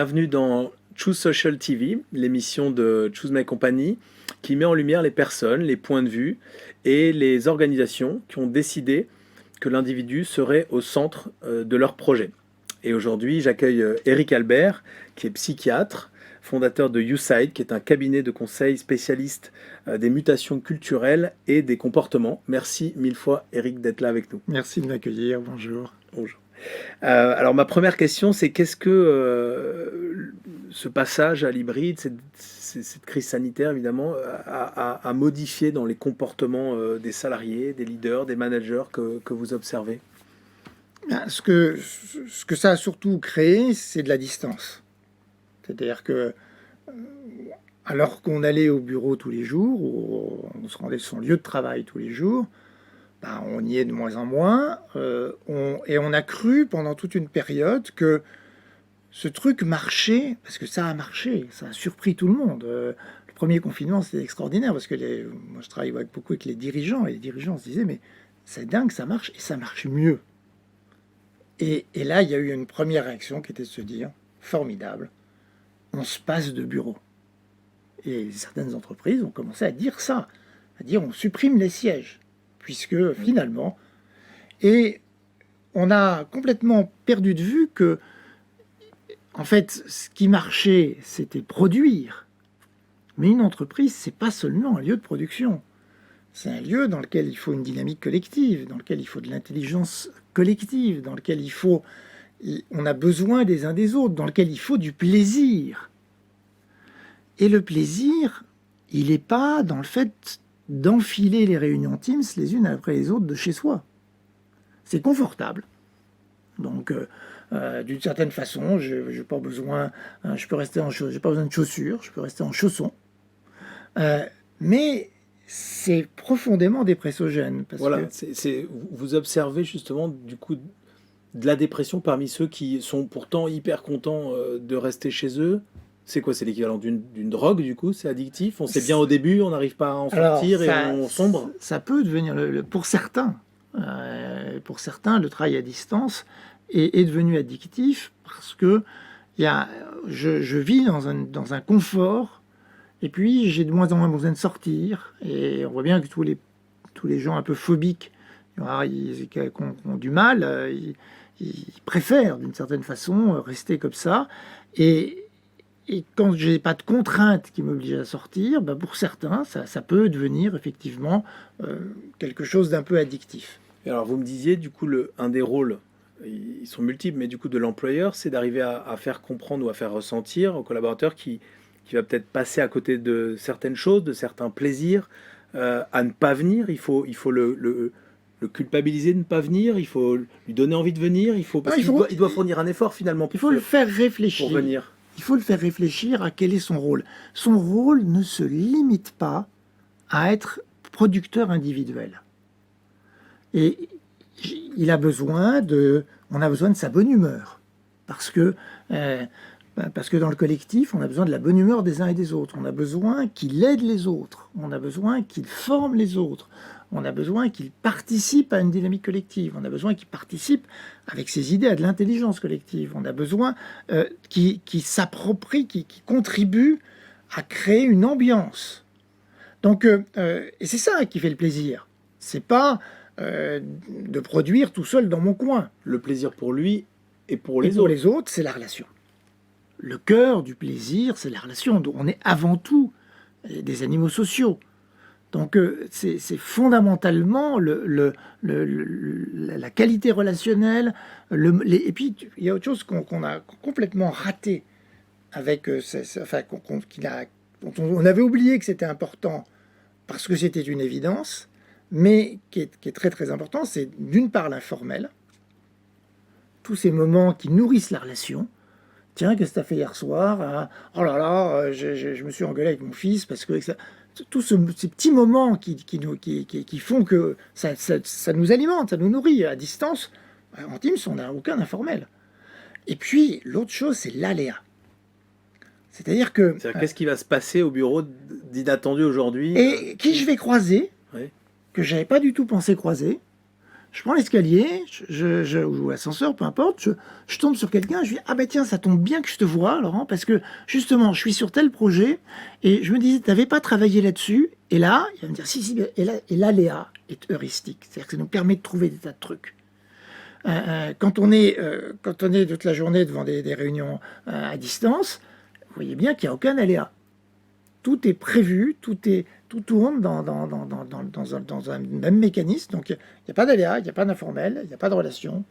bienvenue dans Choose Social TV, l'émission de Choose My Company, qui met en lumière les personnes, les points de vue et les organisations qui ont décidé que l'individu serait au centre de leur projet. Et aujourd'hui, j'accueille Eric Albert, qui est psychiatre, fondateur de YouSide, qui est un cabinet de conseil spécialiste des mutations culturelles et des comportements. Merci mille fois, Eric, d'être là avec nous. Merci de m'accueillir, bonjour. Bonjour. Alors ma première question, c'est qu'est-ce que ce passage à l'hybride, cette crise sanitaire évidemment, a modifié dans les comportements des salariés, des leaders, des managers que vous observez? Ce que ça a surtout créé, c'est de la distance. C'est-à-dire que, alors qu'on allait au bureau tous les jours, ou on se rendait sur son lieu de travail tous les jours, on y est de moins en moins, et on a cru pendant toute une période que ce truc marchait, parce que ça a marché, ça a surpris tout le monde. Le premier confinement, c'était extraordinaire, parce que moi je travaille beaucoup avec les dirigeants, et les dirigeants se disaient, mais c'est dingue, ça marche, et ça marche mieux. Et là, il y a eu une première réaction qui était de se dire, formidable, on se passe de bureau. Et certaines entreprises ont commencé à dire ça, à dire on supprime les sièges, puisque finalement, et on a complètement perdu de vue que, en fait, ce qui marchait, c'était produire. Mais une entreprise, c'est pas seulement un lieu de production. C'est un lieu dans lequel il faut une dynamique collective, dans lequel il faut de l'intelligence collective, dans lequel on a besoin des uns des autres, dans lequel il faut du plaisir. Et le plaisir, il n'est pas dans le fait d'enfiler les réunions Teams les unes après les autres de chez soi. C'est confortable. Donc, d'une certaine façon, j'ai pas besoin, je peux rester j'ai pas besoin de chaussures, je peux rester en chaussons. Mais c'est profondément dépressogène. Voilà, vous observez justement du coup de la dépression parmi ceux qui sont pourtant hyper contents de rester chez eux. C'est quoi? C'est l'équivalent d'une drogue du coup? C'est addictif? On sait bien au début, on n'arrive pas à en sortir et on sombre? Ça peut devenir, pour certains, le travail à distance est devenu addictif parce que je vis dans un confort. Et puis, j'ai de moins en moins besoin de sortir. Et on voit bien que tous les gens un peu phobiques, qui ont du mal, ils préfèrent d'une certaine façon rester comme ça. Et quand je n'ai pas de contraintes qui m'obligent à sortir, pour certains, ça peut devenir effectivement quelque chose d'un peu addictif. Et alors, vous me disiez, du coup, un des rôles, ils sont multiples, mais du coup, de l'employeur, c'est d'arriver à faire comprendre ou à faire ressentir aux collaborateurs qui va peut-être passer à côté de certaines choses, de certains plaisirs, à ne pas venir. Il faut le culpabiliser de ne pas venir, il faut lui donner envie de venir, il doit fournir un effort finalement il faut le faire réfléchir. Pour venir. Il faut le faire réfléchir à quel est son rôle. Son rôle ne se limite pas à être producteur individuel. Et on a besoin de sa bonne humeur. Parce que dans le collectif, on a besoin de la bonne humeur des uns et des autres. On a besoin qu'il aide les autres. On a besoin qu'il forme les autres. On a besoin qu'il participe à une dynamique collective. On a besoin qu'il participe avec ses idées à de l'intelligence collective. On a besoin qu'il s'approprie, qu'il contribue à créer une ambiance. Donc, et c'est ça qui fait le plaisir. C'est pas de produire tout seul dans mon coin. Le plaisir pour lui et pour les autres. Et pour les autres, c'est la relation. Le cœur du plaisir, c'est la relation. On est avant tout des animaux sociaux. Donc, c'est fondamentalement la qualité relationnelle. Et puis, il y a autre chose qu'on a complètement raté avec... dont on avait oublié que c'était important parce que c'était une évidence, mais qui est très, très important. C'est d'une part l'informel, tous ces moments qui nourrissent la relation. Tiens, qu'est-ce que tu as fait hier soir? Oh là là, je me suis engueulé avec mon fils parce que... Tous ces petits moments qui font que ça nous alimente, ça nous nourrit. À distance, en Teams, on n'a aucun informel. Et puis, l'autre chose, c'est l'aléa. C'est-à-dire que... qu'est-ce qui va se passer au bureau d'inattendu aujourd'hui? Et qui je vais croiser, oui. que je n'avais pas du tout pensé croiser, Je prends l'escalier, ou l'ascenseur, peu importe, je tombe sur quelqu'un, je dis ah ben tiens, ça tombe bien que je te vois, Laurent, parce que justement, je suis sur tel projet, et je me disais, tu n'avais pas travaillé là-dessus, et là, il va me dire si, et là, Léa est heuristique, c'est-à-dire que ça nous permet de trouver des tas de trucs. Quand on est toute la journée devant des réunions à distance, vous voyez bien qu'il n'y a aucun aléa. Tout est prévu, tout tourne dans un même mécanisme. Donc il n'y a pas d'aléa, il n'y a pas d'informel, il n'y a pas de relation,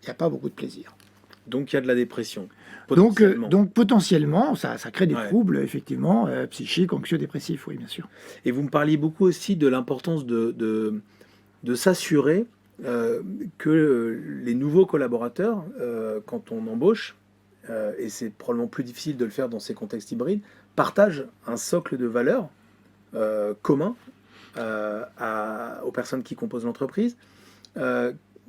il n'y a pas beaucoup de plaisir. Donc il y a de la dépression, potentiellement. Donc potentiellement, ça crée des Ouais. troubles, effectivement, psychiques, anxieux, dépressifs, oui, bien sûr. Et vous me parliez beaucoup aussi de l'importance de s'assurer que les nouveaux collaborateurs, quand on embauche, et c'est probablement plus difficile de le faire dans ces contextes hybrides, partagent un socle de valeurs commun aux personnes qui composent l'entreprise.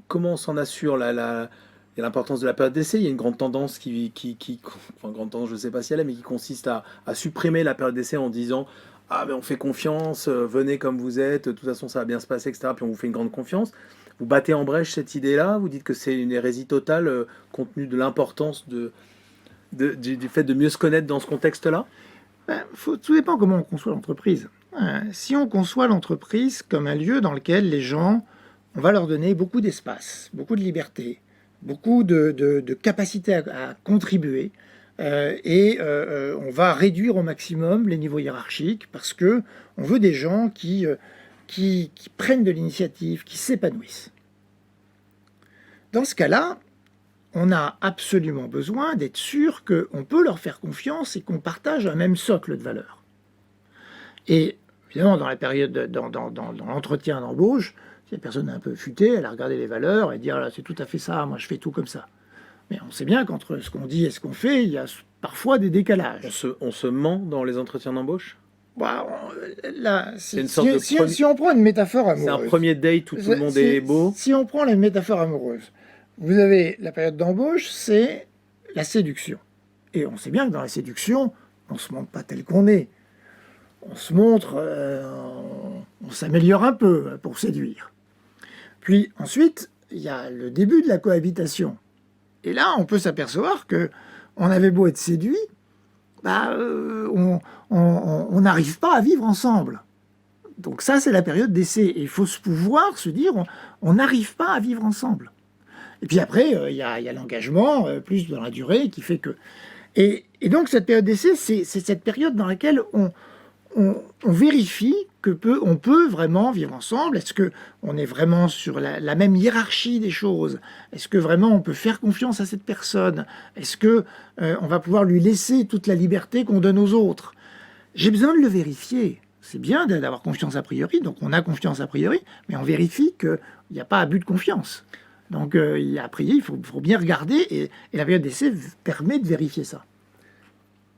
Comment on s'en assure il y a l'importance de la période d'essai. Il y a une grande tendance enfin, grande tendance, je ne sais pas si elle est, mais qui consiste à supprimer la période d'essai en disant ah mais on fait confiance, venez comme vous êtes, de toute façon ça va bien se passer, etc. Puis on vous fait une grande confiance. Vous battez en brèche cette idée-là, vous dites que c'est une hérésie totale compte tenu de l'importance du fait de mieux se connaître dans ce contexte-là. Tout dépend comment on conçoit l'entreprise. Si on conçoit l'entreprise comme un lieu dans lequel les gens, on va leur donner beaucoup d'espace, beaucoup de liberté, beaucoup de capacité à contribuer, on va réduire au maximum les niveaux hiérarchiques parce que on veut des gens qui prennent de l'initiative, qui s'épanouissent. Dans ce cas-là, on a absolument besoin d'être sûr qu'on peut leur faire confiance et qu'on partage un même socle de valeurs. Et évidemment, dans la période, dans l'entretien d'embauche, si la personne est un peu futée, elle a regardé les valeurs et dit ah, c'est tout à fait ça, moi je fais tout comme ça. Mais on sait bien qu'entre ce qu'on dit et ce qu'on fait, il y a parfois des décalages. On se ment dans les entretiens d'embauche. Là, si on prend une métaphore amoureuse. C'est un premier date où tout le monde est beau. Si on prend la métaphore amoureuse, vous avez la période d'embauche, c'est la séduction. Et on sait bien que dans la séduction, on ne se montre pas tel qu'on est. On se montre, on s'améliore un peu pour séduire. Puis ensuite, il y a le début de la cohabitation. Et là, on peut s'apercevoir que on avait beau être séduit, on n'arrive pas à vivre ensemble. Donc ça, c'est la période d'essai. Et il faut pouvoir se dire, on n'arrive pas à vivre ensemble. Et puis après, il y a l'engagement, plus dans la durée, qui fait que... Et donc, cette période d'essai, c'est cette période dans laquelle on vérifie on peut vraiment vivre ensemble. Est-ce qu'on est vraiment sur la même hiérarchie des choses? Est-ce que vraiment on peut faire confiance à cette personne? Est-ce que on va pouvoir lui laisser toute la liberté qu'on donne aux autres? J'ai besoin de le vérifier. C'est bien d'avoir confiance a priori, donc on a confiance a priori, mais on vérifie qu'il n'y a pas abus de confiance. Donc, a priori, il faut bien regarder, et la période d'essai permet de vérifier ça.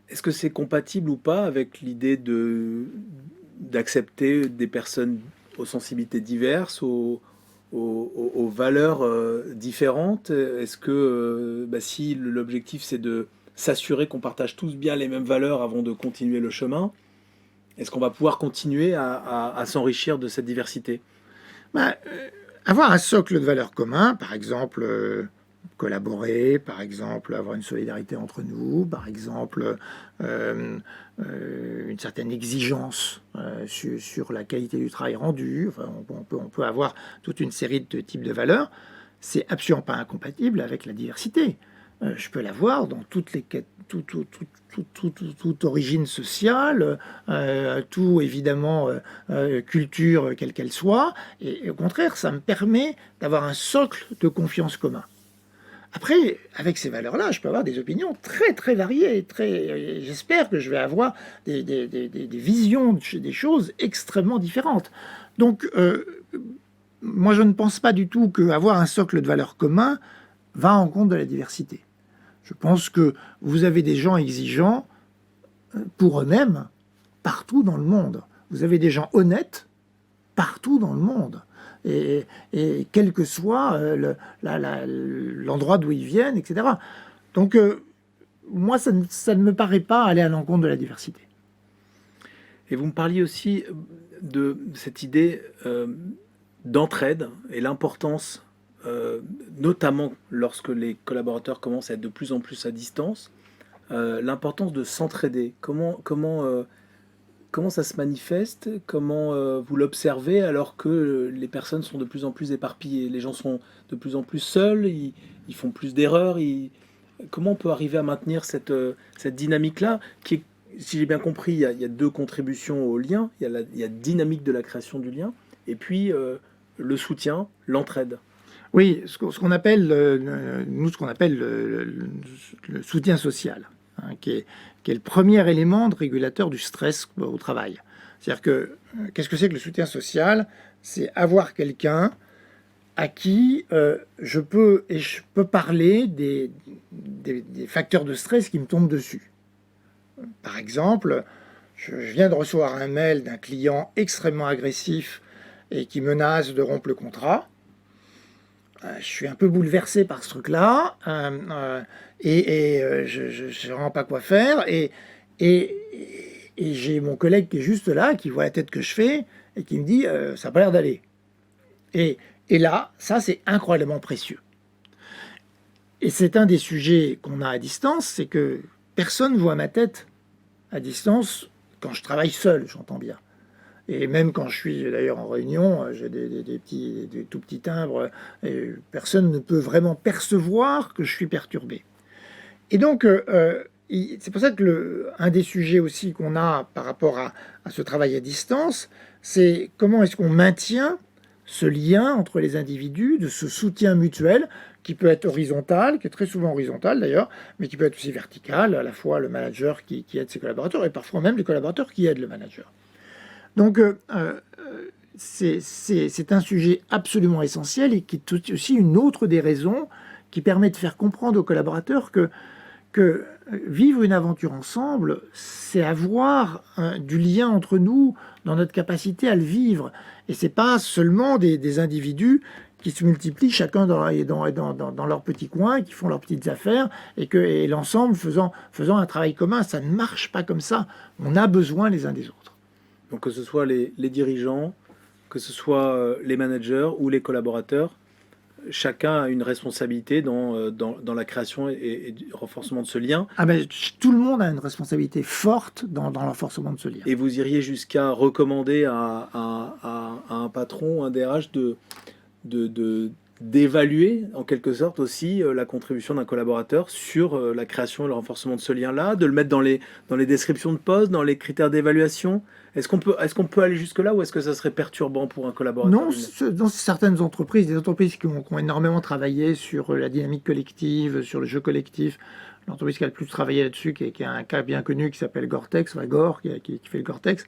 Est-ce que c'est compatible ou pas avec l'idée d'accepter des personnes aux sensibilités diverses, aux valeurs différentes? Est-ce que si l'objectif c'est de s'assurer qu'on partage tous bien les mêmes valeurs avant de continuer le chemin, est-ce qu'on va pouvoir continuer à s'enrichir de cette diversité? Avoir un socle de valeurs communs, par exemple collaborer, par exemple avoir une solidarité entre nous, par exemple une certaine exigence sur la qualité du travail rendu. Enfin, on peut avoir toute une série de types de valeurs. C'est absolument pas incompatible avec la diversité. Je peux l'avoir dans toute origine sociale, tout évidemment culture quelle qu'elle soit, et au contraire, ça me permet d'avoir un socle de confiance commun. Après, avec ces valeurs-là, je peux avoir des opinions très très variées, j'espère que je vais avoir des visions des choses extrêmement différentes. Donc, moi je ne pense pas du tout qu'avoir un socle de valeurs commun va en compte de la diversité. Je pense que vous avez des gens exigeants pour eux-mêmes partout dans le monde. Vous avez des gens honnêtes partout dans le monde. Et quel que soit l'endroit d'où ils viennent, etc. Donc, moi, ça ne me paraît pas aller à l'encontre de la diversité. Et vous me parliez aussi de cette idée d'entraide et l'importance, notamment lorsque les collaborateurs commencent à être de plus en plus à distance, l'importance de s'entraider. Comment ça se manifeste? Comment vous l'observez alors que les personnes sont de plus en plus éparpillées? Les gens sont de plus en plus seuls, ils font plus d'erreurs. Comment on peut arriver à maintenir cette dynamique-là qui est, si j'ai bien compris, il y a deux contributions au lien. Il y a la dynamique de la création du lien et puis le soutien, l'entraide. Oui, ce qu'on appelle, nous, ce qu'on appelle le soutien social, hein, qui est le premier élément de régulateur du stress au travail. C'est-à-dire que, qu'est-ce que c'est que le soutien social? C'est avoir quelqu'un à qui je peux parler des facteurs de stress qui me tombent dessus. Par exemple, je viens de recevoir un mail d'un client extrêmement agressif et qui menace de rompre le contrat. Je suis un peu bouleversé par ce truc-là et je ne sais vraiment pas quoi faire. Et j'ai mon collègue qui est juste là, qui voit la tête que je fais et qui me dit ça n'a pas l'air d'aller. Et là, ça c'est incroyablement précieux. Et c'est un des sujets qu'on a à distance, c'est que personne ne voit ma tête à distance quand je travaille seul, j'entends bien. Et même quand je suis d'ailleurs en réunion, j'ai des tout petits timbres, et personne ne peut vraiment percevoir que je suis perturbé. Et donc, c'est pour ça que un des sujets aussi qu'on a par rapport à ce travail à distance, c'est comment est-ce qu'on maintient ce lien entre les individus, de ce soutien mutuel qui peut être horizontal, qui est très souvent horizontal d'ailleurs, mais qui peut être aussi vertical, à la fois le manager qui aide ses collaborateurs et parfois même les collaborateurs qui aident le manager. Donc, c'est un sujet absolument essentiel et qui est aussi une autre des raisons qui permet de faire comprendre aux collaborateurs que vivre une aventure ensemble, c'est avoir du lien entre nous dans notre capacité à le vivre. Et c'est pas seulement des individus qui se multiplient chacun dans leur petit coin, qui font leurs petites affaires, et l'ensemble faisant un travail commun. Ça ne marche pas comme ça. On a besoin les uns des autres. Donc que ce soit les dirigeants, que ce soit les managers ou les collaborateurs, chacun a une responsabilité dans la création et du renforcement de ce lien. Ah ben, tout le monde a une responsabilité forte dans le renforcement de ce lien. Et vous iriez jusqu'à recommander à un patron, un DRH, d'évaluer en quelque sorte aussi la contribution d'un collaborateur sur la création et le renforcement de ce lien-là, de le mettre dans les descriptions de poste, dans les critères d'évaluation. Est-ce qu'on peut aller jusque-là ou est-ce que ça serait perturbant pour un collaborateur? Non, dans certaines entreprises, des entreprises qui ont énormément travaillé sur la dynamique collective, sur le jeu collectif, l'entreprise qui a le plus travaillé là-dessus, qui a un cas bien connu qui s'appelle Gore-Tex, Gore, qui fait le Gore-Tex,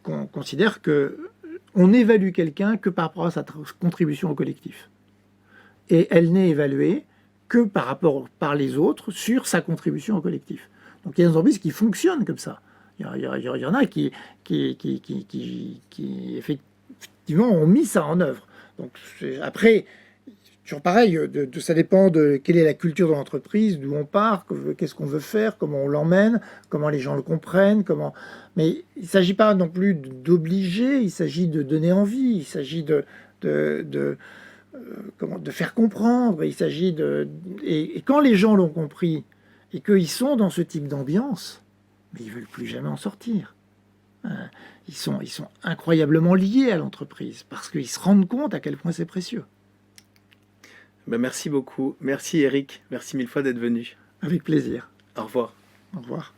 qu'on considère qu'on évalue quelqu'un que par rapport à sa contribution au collectif. Et elle n'est évaluée que par les autres sur sa contribution au collectif. Donc il y a des entreprises qui fonctionnent comme ça. Il y en a qui effectivement ont mis ça en œuvre. Donc après, toujours pareil, ça dépend de quelle est la culture de l'entreprise, d'où on part, qu'est-ce qu'on veut faire, comment on l'emmène, comment les gens le comprennent, Mais il ne s'agit pas non plus d'obliger, il s'agit de donner envie, il s'agit de faire comprendre, il s'agit et quand les gens l'ont compris et qu'ils sont dans ce type d'ambiance, mais ils ne veulent plus jamais en sortir. Ils sont incroyablement liés à l'entreprise parce qu'ils se rendent compte à quel point c'est précieux. Ben merci beaucoup. Merci Eric. Merci mille fois d'être venu. Avec plaisir. Au revoir. Au revoir.